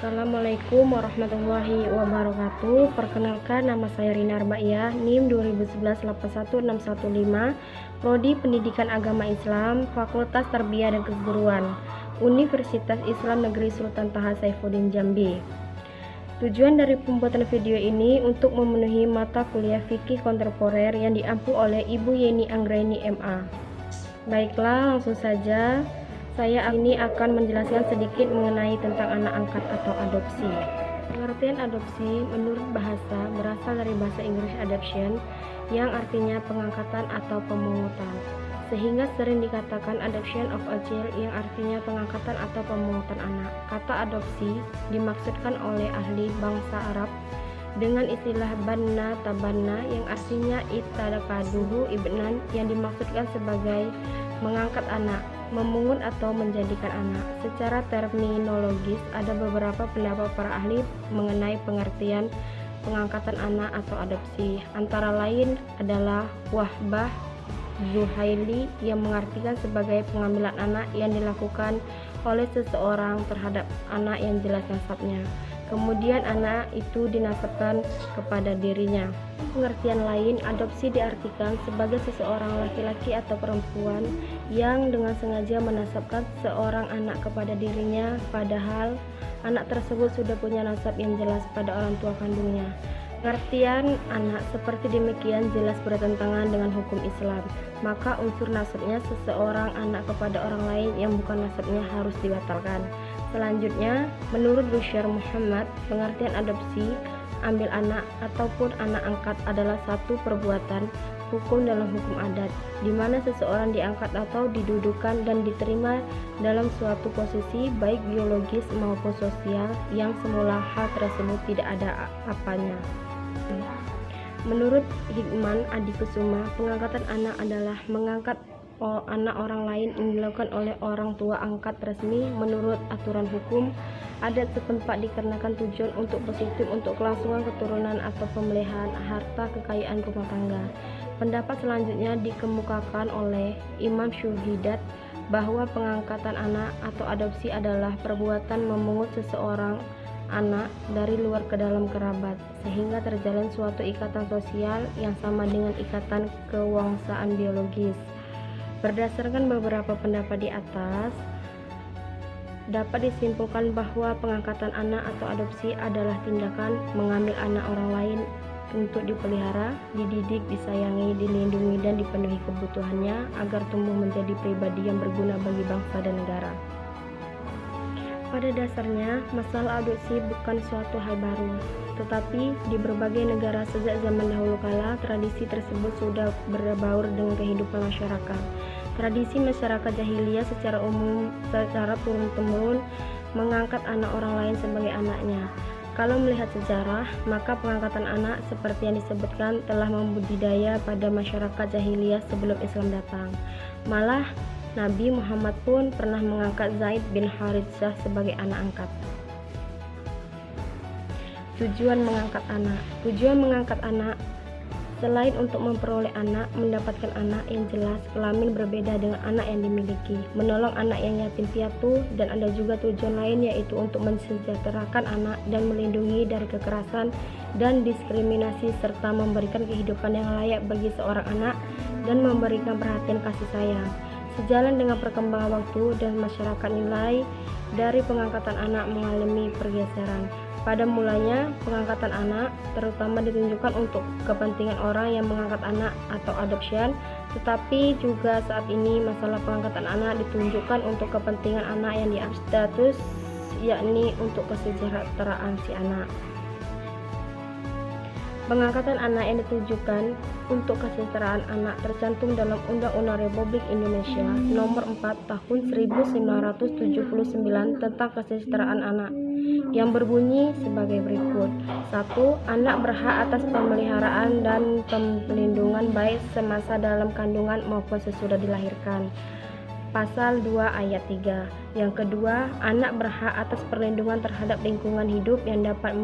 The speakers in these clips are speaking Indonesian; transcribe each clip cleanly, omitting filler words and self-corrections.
Assalamualaikum warahmatullahi wabarakatuh. Perkenalkan, nama saya Rina Arbaiyah, NIM 2011-81615, Prodi Pendidikan Agama Islam, Fakultas Tarbiyah dan Keguruan, Universitas Islam Negeri Sultan Taha Saifuddin Jambi. Tujuan dari pembuatan video ini untuk memenuhi mata kuliah fikih kontemporer yang diampu oleh Ibu Yeni Anggraini MA. Baiklah, langsung saja. Saya ini akan menjelaskan sedikit mengenai tentang anak angkat atau adopsi. Pengertian adopsi menurut bahasa berasal dari bahasa Inggris adoption, yang artinya pengangkatan atau pemungutan, sehingga sering dikatakan adoption of a child, yang artinya pengangkatan atau pemungutan anak. Kata adopsi dimaksudkan oleh ahli bangsa Arab dengan istilah banna tabanna, yang artinya itadakaduhu ibnan, yang dimaksudkan sebagai mengangkat anak, memungut atau menjadikan anak. Secara terminologis ada beberapa pendapat para ahli mengenai pengertian pengangkatan anak atau adopsi. Antara lain adalah Wahbah Zuhaili yang mengartikan sebagai pengambilan anak yang dilakukan oleh seseorang terhadap anak yang jelas nasabnya. Kemudian anak itu dinasabkan kepada dirinya. Pengertian lain, adopsi diartikan sebagai seseorang laki-laki atau perempuan yang dengan sengaja menasabkan seorang anak kepada dirinya, padahal anak tersebut sudah punya nasab yang jelas pada orang tua kandungnya. Pengertian anak seperti demikian jelas bertentangan dengan hukum Islam, maka unsur nasabnya seseorang anak kepada orang lain yang bukan nasabnya harus dibatalkan. Selanjutnya, menurut Busyar Muhammad, pengertian adopsi, ambil anak ataupun anak angkat adalah satu perbuatan hukum dalam hukum adat, di mana seseorang diangkat atau didudukan dan diterima dalam suatu posisi baik biologis maupun sosial yang semula hal tersebut tidak ada apanya. Menurut Hikman Adikusuma, pengangkatan anak adalah mengangkat anak orang lain yang dilakukan oleh orang tua angkat resmi menurut aturan hukum adat setempat dikarenakan tujuan untuk positif untuk kelangsungan keturunan atau pemeliharaan harta kekayaan rumah tangga. Pendapat selanjutnya dikemukakan oleh Imam Syuhidat bahwa pengangkatan anak atau adopsi adalah perbuatan memungut seseorang anak dari luar ke dalam kerabat, sehingga terjalin suatu ikatan sosial yang sama dengan ikatan kewangsaan biologis. Berdasarkan beberapa pendapat di atas, dapat disimpulkan bahwa pengangkatan anak atau adopsi adalah tindakan mengambil anak orang lain untuk dipelihara, dididik, disayangi, dilindungi, dan dipenuhi kebutuhannya agar tumbuh menjadi pribadi yang berguna bagi bangsa dan negara. Pada dasarnya, masalah adopsi bukan suatu hal baru, tetapi di berbagai negara sejak zaman dahulu kala, tradisi tersebut sudah berbaur dengan kehidupan masyarakat. Tradisi masyarakat jahiliyah secara umum, secara turun-temurun mengangkat anak orang lain sebagai anaknya. Kalau melihat sejarah, maka pengangkatan anak seperti yang disebutkan telah membudidaya pada masyarakat jahiliyah sebelum Islam datang. Malah Nabi Muhammad pun pernah mengangkat Zaid bin Haritsah sebagai anak angkat. Tujuan mengangkat anak. Tujuan mengangkat anak selain untuk memperoleh anak, mendapatkan anak yang jelas kelamin berbeda dengan anak yang dimiliki, menolong anak yang yatim piatu, dan ada juga tujuan lain yaitu untuk mensejahterakan anak dan melindungi dari kekerasan dan diskriminasi serta memberikan kehidupan yang layak bagi seorang anak dan memberikan perhatian kasih sayang. Sejalan dengan perkembangan waktu dan masyarakat, nilai dari pengangkatan anak mengalami pergeseran. Pada mulanya, pengangkatan anak terutama ditunjukkan untuk kepentingan orang yang mengangkat anak atau adoption, tetapi juga saat ini masalah pengangkatan anak ditunjukkan untuk kepentingan anak yang diambil status, yakni untuk kesejahteraan si anak. Pengangkatan anak yang ditujukan untuk kesejahteraan anak tercantum dalam Undang-Undang Republik Indonesia Nomor 4 Tahun 1979 tentang kesejahteraan anak, yang berbunyi sebagai berikut. 1. Anak berhak atas pemeliharaan dan perlindungan baik semasa dalam kandungan maupun sesudah dilahirkan. Pasal 2 ayat 3. Yang kedua, anak berhak atas perlindungan terhadap lingkungan hidup yang dapat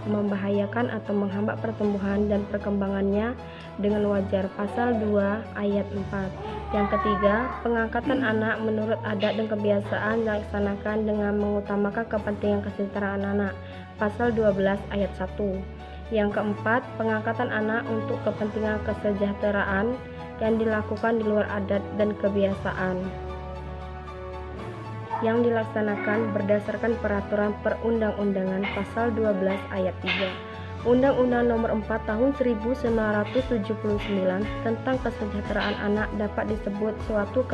membahayakan atau menghambat pertumbuhan dan perkembangannya dengan wajar. Pasal 2 ayat 4. Yang ketiga, pengangkatan anak menurut adat dan kebiasaan dilaksanakan dengan mengutamakan kepentingan kesetaraan anak. Pasal 12 ayat 1. Yang keempat, pengangkatan anak untuk kepentingan kesejahteraan yang dilakukan di luar adat dan kebiasaan yang dilaksanakan berdasarkan peraturan perundang-undangan pasal 12 ayat 3. Undang-Undang Nomor 4 Tahun 1979 tentang kesejahteraan anak dapat disebut suatu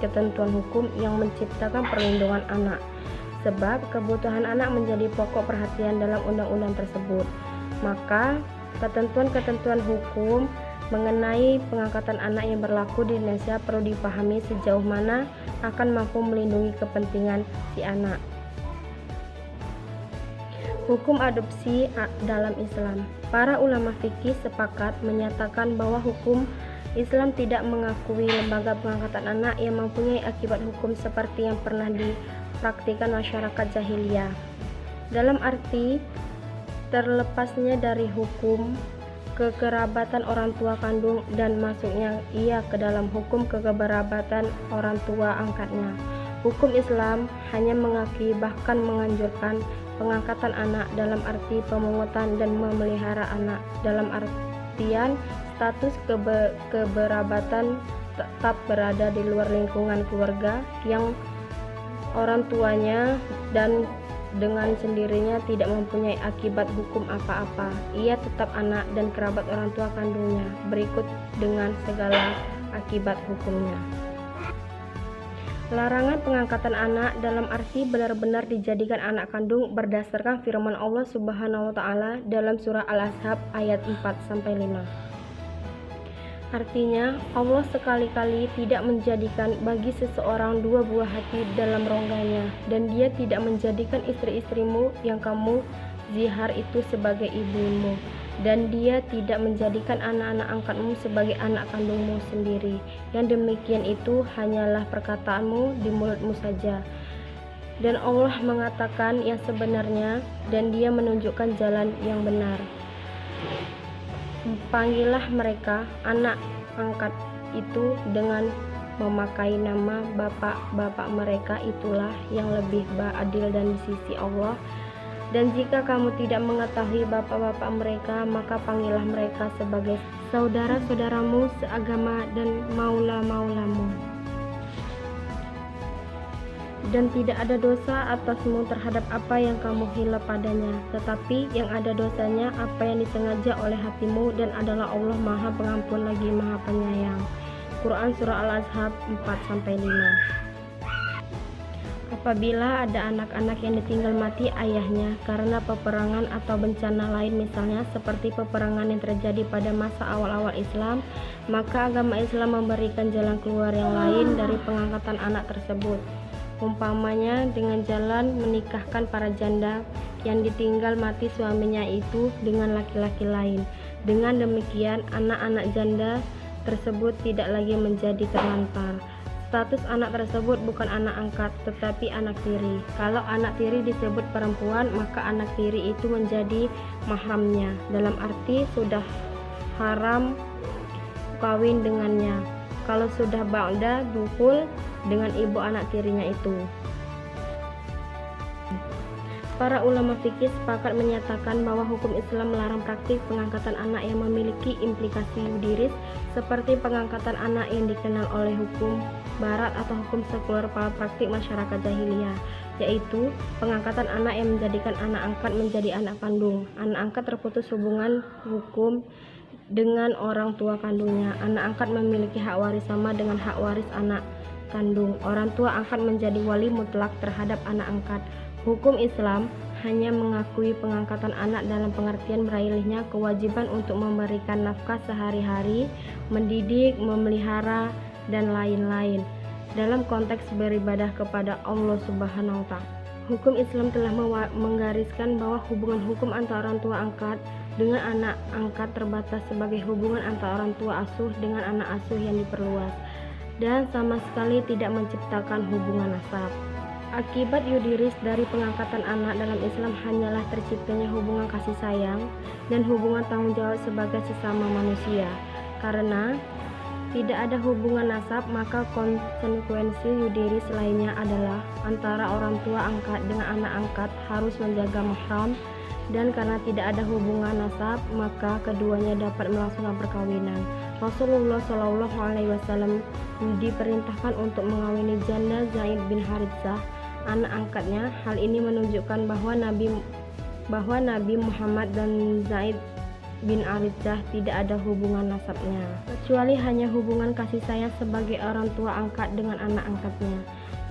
ketentuan hukum yang menciptakan perlindungan anak, sebab kebutuhan anak menjadi pokok perhatian dalam undang-undang tersebut. Maka, ketentuan-ketentuan hukum mengenai pengangkatan anak yang berlaku di Indonesia perlu dipahami sejauh mana akan mampu melindungi kepentingan si anak. Hukum adopsi dalam Islam. Para ulama fikih sepakat menyatakan bahwa hukum Islam tidak mengakui lembaga pengangkatan anak yang mempunyai akibat hukum seperti yang pernah dipraktikkan masyarakat jahiliyah. Dalam arti terlepasnya dari hukum kekerabatan orang tua kandung dan masuknya ia ke dalam hukum kekerabatan orang tua angkatnya. Hukum Islam hanya mengakui bahkan menganjurkan pengangkatan anak dalam arti pemungutan dan memelihara anak, dalam artian status kekerabatan tetap berada di luar lingkungan keluarga yang orang tuanya dan dengan sendirinya tidak mempunyai akibat hukum apa-apa. Ia tetap anak dan kerabat orang tua kandungnya, berikut dengan segala akibat hukumnya. Larangan pengangkatan anak dalam arti benar-benar dijadikan anak kandung berdasarkan firman Allah Subhanahu wa taala dalam surah Al-Ahzab ayat 4-5. Artinya, Allah sekali-kali tidak menjadikan bagi seseorang dua buah hati dalam rongganya, dan Dia tidak menjadikan istri-istrimu yang kamu zihar itu sebagai ibumu, dan Dia tidak menjadikan anak-anak angkatmu sebagai anak kandungmu sendiri. Yang demikian itu hanyalah perkataanmu di mulutmu saja. Dan Allah mengatakan yang sebenarnya, dan Dia menunjukkan jalan yang benar. Panggillah mereka anak angkat itu dengan memakai nama bapak-bapak mereka, itulah yang lebih adil dan di sisi Allah. Dan jika kamu tidak mengetahui bapak-bapak mereka, maka panggillah mereka sebagai saudara-saudaramu seagama dan maula-maulamu. Dan tidak ada dosa atasmu terhadap apa yang kamu hila padanya, tetapi yang ada dosanya apa yang disengaja oleh hatimu, dan adalah Allah Maha Pengampun lagi Maha Penyayang. Quran Surah Al-Ahzab 4-5. Apabila ada anak-anak yang ditinggal mati ayahnya karena peperangan atau bencana lain, misalnya seperti peperangan yang terjadi pada masa awal-awal Islam, maka agama Islam memberikan jalan keluar yang lain dari pengangkatan anak tersebut. Umpamanya dengan jalan menikahkan para janda yang ditinggal mati suaminya itu dengan laki-laki lain. Dengan demikian, anak-anak janda tersebut tidak lagi menjadi terlantar. Status anak tersebut bukan anak angkat, tetapi anak tiri. Kalau anak tiri disebut perempuan, maka anak tiri itu menjadi mahramnya, dalam arti sudah haram kawin dengannya. Kalau sudah ba'da dukhul dengan ibu anak tirinya itu. Para ulama fikih sepakat menyatakan bahwa hukum Islam melarang praktik pengangkatan anak yang memiliki implikasi yuridis seperti pengangkatan anak yang dikenal oleh hukum barat atau hukum sekuler pada praktik masyarakat jahiliyah, yaitu pengangkatan anak yang menjadikan anak angkat menjadi anak kandung. Anak angkat terputus hubungan hukum dengan orang tua kandungnya. Anak angkat memiliki hak waris sama dengan hak waris anak kandung. Orang tua angkat menjadi wali mutlak terhadap anak angkat. Hukum Islam hanya mengakui pengangkatan anak dalam pengertian meraihnya kewajiban untuk memberikan nafkah sehari-hari, mendidik, memelihara, dan lain-lain dalam konteks beribadah kepada Allah Subhanahu wa Ta'ala. Hukum Islam telah menggariskan bahwa hubungan hukum antara orang tua angkat dengan anak angkat terbatas sebagai hubungan antara orang tua asuh dengan anak asuh yang diperluas, dan sama sekali tidak menciptakan hubungan nasab. Akibat yuridis dari pengangkatan anak dalam Islam hanyalah terciptanya hubungan kasih sayang dan hubungan tanggung jawab sebagai sesama manusia. Karena tidak ada hubungan nasab, maka konsekuensi yudiris lainnya adalah antara orang tua angkat dengan anak angkat harus menjaga mahram, dan karena tidak ada hubungan nasab, maka keduanya dapat melangsungkan perkawinan. Rasulullah Shallallahu Alaihi Wasallam diperintahkan untuk mengawini janda Zaid bin Haritsah, anak angkatnya. Hal ini menunjukkan bahwa Nabi Muhammad dan Zaid bin Haritsah tidak ada hubungan nasabnya, kecuali hanya hubungan kasih sayang sebagai orang tua angkat dengan anak angkatnya.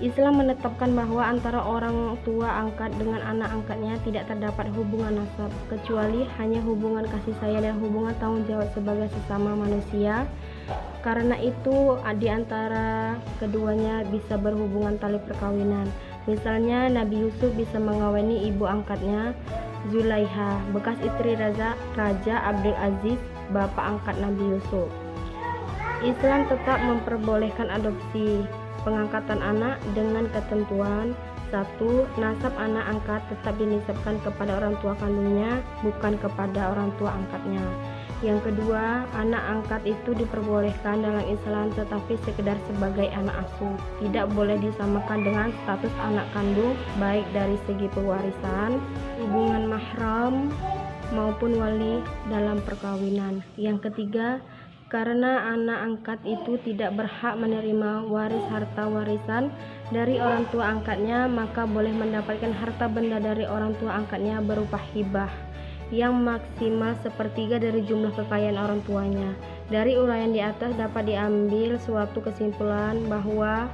Islam menetapkan bahwa antara orang tua angkat dengan anak angkatnya tidak terdapat hubungan nasab, kecuali hanya hubungan kasih sayang dan hubungan tanggung jawab sebagai sesama manusia. Karena itu di antara keduanya bisa berhubungan tali perkawinan. Misalnya Nabi Yusuf bisa mengawini ibu angkatnya Zulaiha, bekas istri Raja Abdul Aziz, bapak angkat Nabi Yusuf. Islam tetap memperbolehkan adopsi pengangkatan anak dengan ketentuan: 1. Nasab anak angkat tetap dinisabkan kepada orang tua kandungnya, bukan kepada orang tua angkatnya. Yang kedua, anak angkat itu diperbolehkan dalam Islam tetapi sekedar sebagai anak asuh, tidak boleh disamakan dengan status anak kandung baik dari segi pewarisan, hubungan mahram maupun wali dalam perkawinan. Yang ketiga, karena anak angkat itu tidak berhak menerima waris harta warisan dari orang tua angkatnya, maka boleh mendapatkan harta benda dari orang tua angkatnya berupa hibah yang maksimal sepertiga dari jumlah kekayaan orang tuanya. Dari uraian di atas dapat diambil suatu kesimpulan bahwa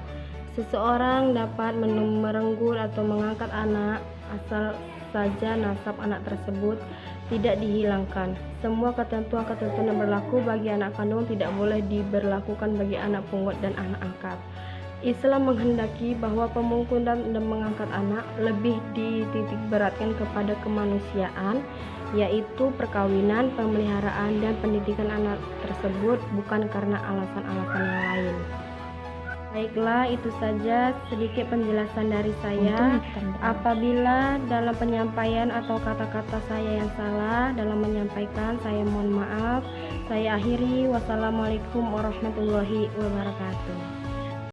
seseorang dapat merenggut atau mengangkat anak asal saja nasab anak tersebut tidak dihilangkan. Semua ketentuan-ketentuan yang berlaku bagi anak kandung tidak boleh diberlakukan bagi anak pungut dan anak angkat. Islam menghendaki bahwa pemungkutan dan mengangkat anak lebih dititik beratkan kepada kemanusiaan, yaitu perkawinan, pemeliharaan, dan pendidikan anak tersebut, bukan karena alasan-alasan yang lain. Baiklah, itu saja sedikit penjelasan dari saya. Apabila dalam penyampaian atau kata-kata saya yang salah dalam menyampaikan, saya mohon maaf. Saya akhiri. Wassalamualaikum warahmatullahi wabarakatuh.